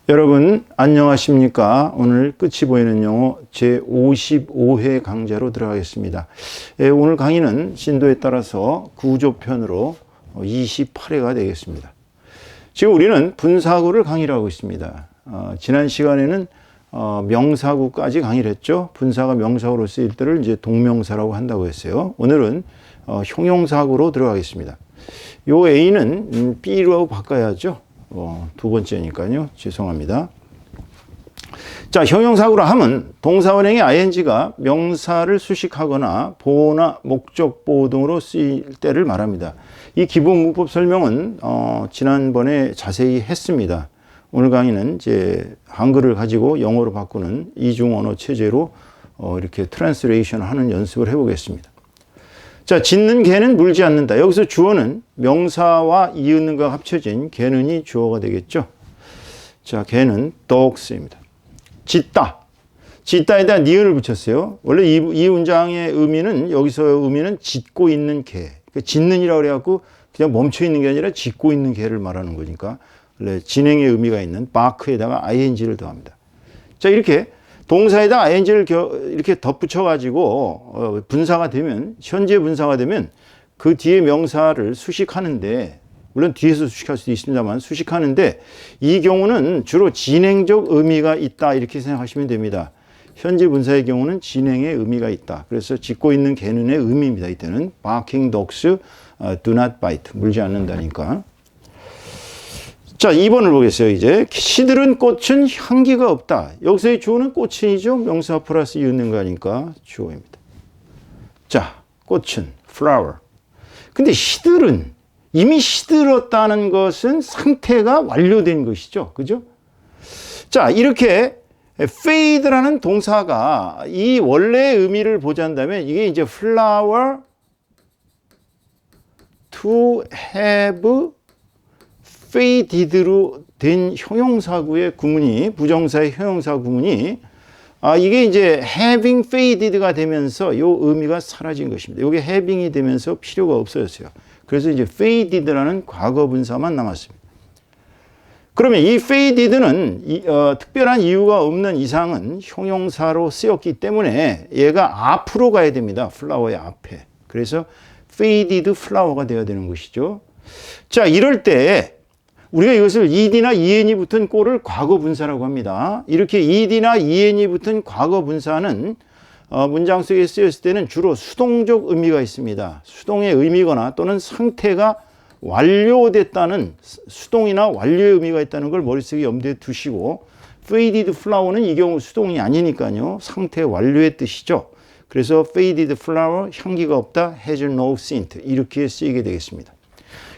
여러분 안녕하십니까? 오늘 끝이 보이는 영어 제55회 강좌로 들어가겠습니다. 오늘 강의는 신도에 따라서 구조편으로 28회가 되겠습니다. 지금 우리는 분사구를 강의를 하고 있습니다. 지난 시간에는 명사구까지 강의를 했죠. 분사가 명사구로 쓰일 때를 이제 동명사라고 한다고 했어요. 오늘은 형용사구로 들어가겠습니다. 요 A는 B로 바꿔야죠. 두 번째니까요. 죄송합니다. 자, 형용사구라 하면 동사원형의 ing가 명사를 수식하거나 보호나 목적 보호 등으로 쓰일 때를 말합니다. 이 기본 문법 설명은 지난번에 자세히 했습니다. 오늘 강의는 이제 한글을 가지고 영어로 바꾸는 이중 언어 체제로 이렇게 트랜스레이션 하는 연습을 해보겠습니다. 자, 짖는 개는 물지 않는다. 여기서 주어는 명사와 이응과 합쳐진 개는이 주어가 되겠죠. 자, 개는 dogs입니다. 짖다. 짖다에다 니은을 붙였어요. 원래 이 문장의 의미는, 여기서 의미는 짖고 있는 개. 그러니까 짖는이라고 그래갖고 그냥 멈춰 있는 게 아니라 짖고 있는 개를 말하는 거니까 원래 진행의 의미가 있는 bark에다가 ing를 더합니다. 자, 이렇게 동사에다 ing를 이렇게 덧붙여가지고 분사가 되면, 현재 분사가 되면 그 뒤에 명사를 수식하는데, 물론 뒤에서 수식할 수도 있습니다만 수식하는데, 이 경우는 주로 진행적 의미가 있다 이렇게 생각하시면 됩니다. 현재 분사의 경우는 진행의 의미가 있다. 그래서 짖고 있는 개는의 의미입니다. 이때는 barking dogs do not bite. 물지 않는다니까. 자, 2번을 보겠어요. 이제 시들은 꽃은 향기가 없다. 여기서의 주어는 꽃은이죠. 명사 플러스 이은 거니까 주어입니다. 자, 꽃은 flower. 근데 시들은, 이미 시들었다는 것은 상태가 완료된 것이죠. 그죠? 자, 이렇게 fade라는 동사가 이 원래의 의미를 보자면 이게 이제 flower to have faded로 된 형용사구의 구문이, 부정사의 형용사 구문이, 이게 이제 having faded가 되면서 요 의미가 사라진 것입니다. 이게 having이 되면서 필요가 없어졌어요. 그래서 이제 faded라는 과거 분사만 남았습니다. 그러면 이 faded는 특별한 이유가 없는 이상은 형용사로 쓰였기 때문에 얘가 앞으로 가야 됩니다. flower의 앞에. 그래서 faded flower가 되어야 되는 것이죠. 자, 이럴 때 우리가 이것을 ed나 en이 붙은 꼴을 과거 분사라고 합니다. 이렇게 ed나 en이 붙은 과거 분사는 문장 속에 쓰였을 때는 주로 수동적 의미가 있습니다. 수동의 의미거나 또는 상태가 완료됐다는, 수동이나 완료의 의미가 있다는 걸 머릿속에 염두에 두시고, faded flower는 이 경우 수동이 아니니까요. 상태 완료의 뜻이죠. 그래서 faded flower, 향기가 없다, has no scent 이렇게 쓰이게 되겠습니다.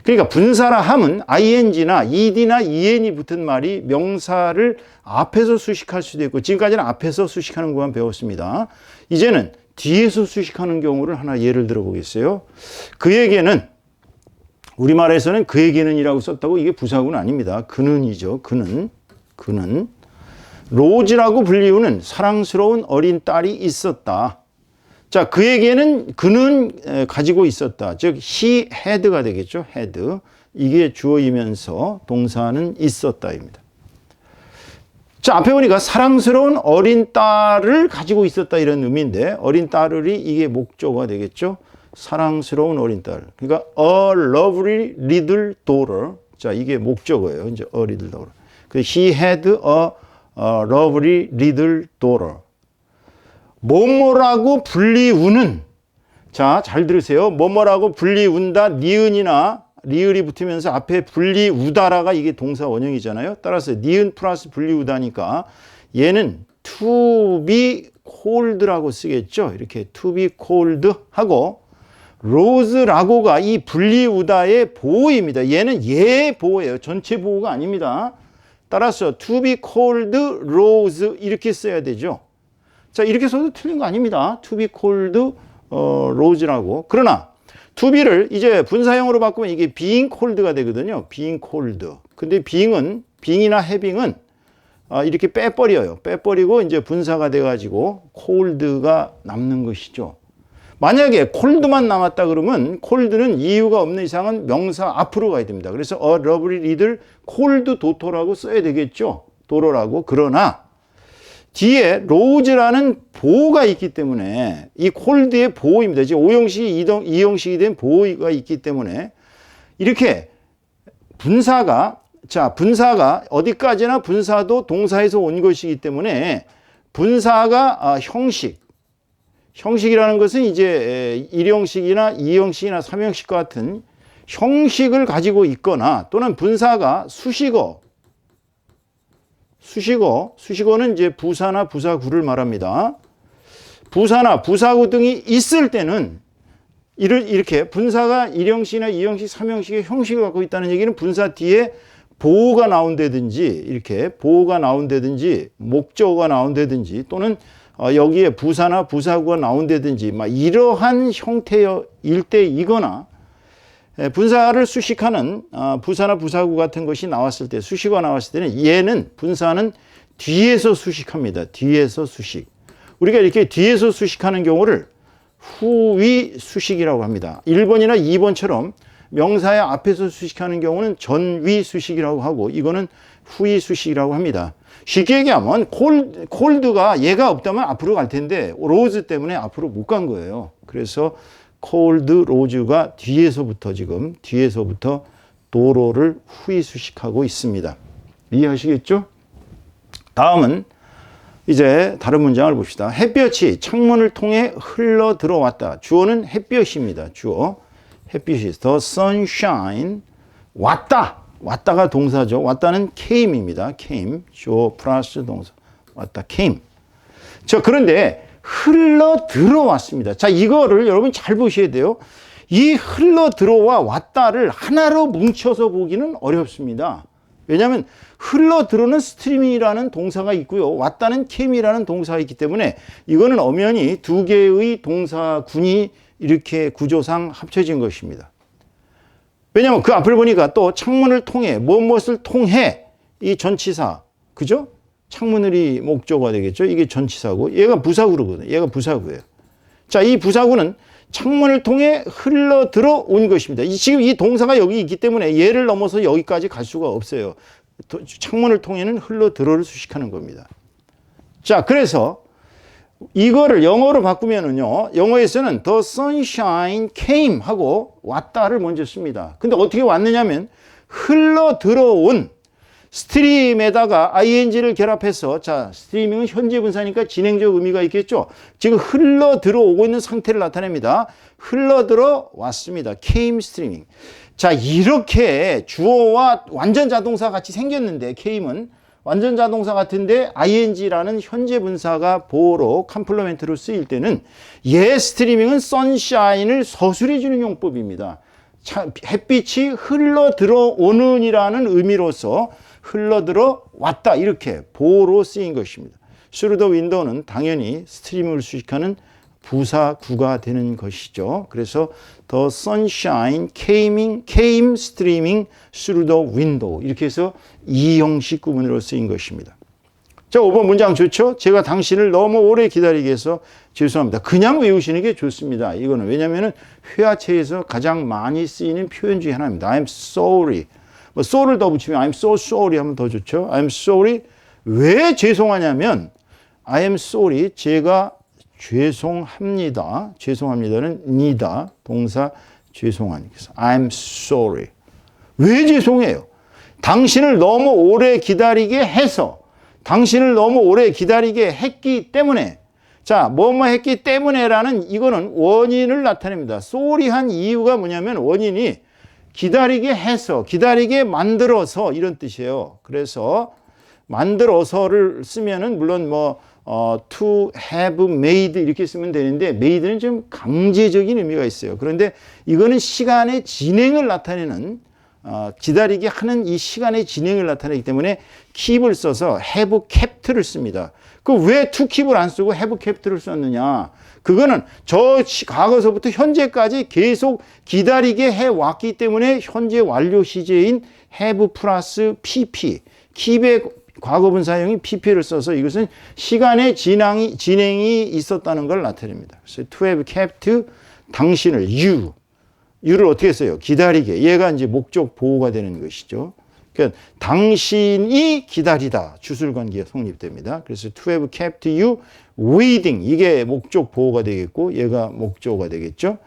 그러니까 분사라 함은 ing나 ed나 en이 붙은 말이 명사를 앞에서 수식할 수도 있고, 지금까지는 앞에서 수식하는 것만 배웠습니다. 이제는 뒤에서 수식하는 경우를 하나 예를 들어 보겠어요. 그에게는, 우리말에서는 그에게는 이라고 썼다고 이게 부사구는 아닙니다. 그는이죠. 그는 로즈라고 불리우는 사랑스러운 어린 딸이 있었다. 자, 그에게는, 그는 가지고 있었다. 즉 he had가 되겠죠. had. 이게 주어이면서 동사는 있었다입니다. 자, 앞에 보니까 사랑스러운 어린 딸을 가지고 있었다 이런 의미인데, 어린 딸이 이게 목적어가 되겠죠. 사랑스러운 어린 딸. 그러니까 a lovely little daughter. 자, 이게 목적어예요. 이제 a little daughter. He had a lovely little daughter. 뭐뭐라고 불리우는, 자, 잘 들으세요. 뭐뭐라고 불리운다, 니은이나 리을이 붙으면서 앞에 불리우다라가 이게 동사 원형이잖아요. 따라서 니은 플러스 불리우다니까 얘는 to be cold라고 쓰겠죠. 이렇게 to be cold 하고, rose라고가 이 불리우다의 보호입니다. 얘는 얘의 보호예요. 전체 보호가 아닙니다. 따라서 to be cold rose 이렇게 써야 되죠. 자, 이렇게 써도 틀린 거 아닙니다. to be cold rose라고. 그러나 to be를 이제 분사형으로 바꾸면 이게 being cold가 되거든요. being cold. 근데 being이나 having은 이렇게 빼버려요. 빼버리고 이제 분사가 돼가지고 cold가 남는 것이죠. 만약에 cold만 남았다 그러면 cold는 이유가 없는 이상은 명사 앞으로 가야 됩니다. 그래서 a lovely little cold daughter라고 써야 되겠죠. 도로라고. 그러나 뒤에 로즈라는 보호가 있기 때문에 이 콜드의 보호입니다. 지금 5형식이 2형식이 된 보호가 있기 때문에 이렇게 분사가 어디까지나 분사도 동사에서 온 것이기 때문에 분사가 형식이라는 것은 이제 1형식이나 2형식이나 3형식 같은 형식을 가지고 있거나 또는 분사가 수식어는 이제 부사나 부사구를 말합니다. 부사나 부사구 등이 있을 때는 이렇게 분사가 1형식이나 2형식, 3형식의 형식을 갖고 있다는 얘기는 분사 뒤에 보호가 나온다든지 이렇게 보호가 나온다든지 목적어가 나온다든지 또는 여기에 부사나 부사구가 나온다든지 막 이러한 형태일 때이거나 분사를 수식하는 부사나 부사구 같은 것이 나왔을 때 수식어가 나왔을 때는 얘는 분사는 뒤에서 수식합니다. 뒤에서 수식. 우리가 이렇게 뒤에서 수식하는 경우를 후위 수식이라고 합니다. 1번이나 2번처럼 명사의 앞에서 수식하는 경우는 전위 수식이라고 하고 이거는 후위 수식이라고 합니다. 쉽게 얘기하면 콜드가 얘가 없다면 앞으로 갈 텐데 로즈 때문에 앞으로 못 간 거예요. 그래서 콜드 로즈가 뒤에서부터 도로를 후위 수식하고 있습니다. 이해하시겠죠? 다음은 이제 다른 문장을 봅시다. 햇볕이 창문을 통해 흘러 들어왔다. 주어는 햇볕입니다. 주어. 햇빛이 the sunshine 왔다가 동사죠. 왔다는 came입니다. came 주어 플러스 동사 왔다 came. 자, 그런데 흘러 들어왔습니다. 자, 이거를 여러분 잘 보셔야 돼요. 이 흘러 들어와 왔다를 하나로 뭉쳐서 보기는 어렵습니다. 왜냐하면 흘러 들어오는 스트림이라는 동사가 있고요. 왔다는 came이라는 동사가 있기 때문에 이거는 엄연히 두 개의 동사군이 이렇게 구조상 합쳐진 것입니다. 왜냐하면 그 앞을 보니까 또 창문을 통해 무엇을 통해 이 전치사 그죠? 창문을이 목적어가 되겠죠. 이게 전치사고 얘가 부사구거든요. 얘가 부사구예요. 자, 이 부사구는 창문을 통해 흘러 들어온 것입니다. 지금 이 동사가 여기 있기 때문에 얘를 넘어서 여기까지 갈 수가 없어요. 창문을 통해는 흘러 들어를 수식하는 겁니다. 자, 그래서 이거를 영어로 바꾸면은요, 영어에서는 the sunshine came 하고 왔다를 먼저 씁니다. 근데 어떻게 왔느냐면 흘러 들어온 스트림에다가 ing를 결합해서 자, 스트리밍은 현재 분사니까 진행적 의미가 있겠죠. 지금 흘러 들어오고 있는 상태를 나타냅니다. 흘러 들어왔습니다. came streaming. 자, 이렇게 주어와 완전 자동사 같이 생겼는데 came은 완전 자동사 같은데 ing라는 현재 분사가 보어로 컴플리멘트로 쓰일 때는 얘 스트리밍은 sunshine을 서술해 주는 용법입니다. 햇빛이 흘러 들어오는 이라는 의미로서 흘러 들어왔다 이렇게 보어로 쓰인 것입니다. through the window는 당연히 스트림을 수식하는 부사구가 되는 것이죠. 그래서 the sunshine came streaming through the window 이렇게 해서 이형식 구문으로 쓰인 것입니다. 자, 5번 문장 좋죠? 제가 당신을 너무 오래 기다리게 해서 죄송합니다. 그냥 외우시는 게 좋습니다. 이거는 왜냐하면 회화체에서 가장 많이 쓰이는 표현 중에 하나입니다. I'm sorry. 뭐 so를 더 붙이면 I'm so sorry 하면 더 좋죠. I'm sorry. 왜 죄송하냐면 I am sorry. 제가 죄송합니다. 죄송합니다는 니다. 동사 죄송하니까. I'm sorry. 왜 죄송해요? 당신을 너무 오래 기다리게 해서 당신을 너무 오래 기다리게 했기 때문에 자, 뭐뭐 했기 때문에라는 이거는 원인을 나타냅니다. sorry한 이유가 뭐냐면 원인이 기다리게 해서 기다리게 만들어서 이런 뜻이에요. 그래서 만들어서를 쓰면은 물론 뭐 to have made 이렇게 쓰면 되는데 made는 좀 강제적인 의미가 있어요. 그런데 이거는 시간의 진행을 나타내는 기다리게 하는 이 시간의 진행을 나타내기 때문에 keep을 써서 have kept를 씁니다. 그 왜 to keep을 안 쓰고 have kept를 썼느냐? 그거는 저 과거서부터 현재까지 계속 기다리게 해왔기 때문에 현재 완료 시제인 have 플러스 pp keep의 과거분사형이 pp를 써서 이것은 시간의 진행이 있었다는 걸 나타냅니다. 그래서 to have kept 당신을 you를 어떻게 써요? 기다리게. 얘가 이제 목적 보호가 되는 것이죠. 그러니까 당신이 기다리다 주술관계가 성립됩니다. 그래서 to have kept you waiting 이게 목적 보호가 되겠고 얘가 목조가 되겠죠.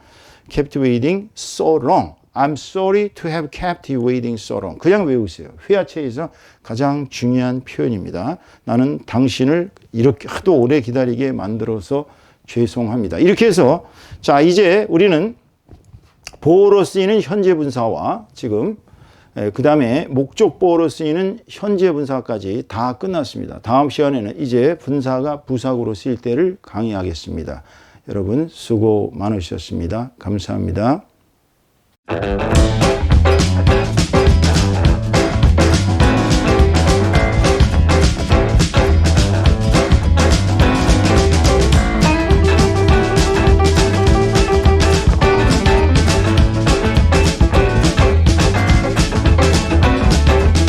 kept waiting so long. I'm sorry to have kept you waiting so long. 그냥 외우세요. 회화체에서 가장 중요한 표현입니다. 나는 당신을 이렇게 하도 오래 기다리게 만들어서 죄송합니다. 이렇게 해서 자 이제 우리는 보호로 쓰이는 현재 분사와 지금 그 다음에 목적 보호로 쓰이는 현재 분사까지 다 끝났습니다. 다음 시간에는 이제 분사가 부사구로 쓰일 때를 강의하겠습니다. 여러분 수고 많으셨습니다. 감사합니다.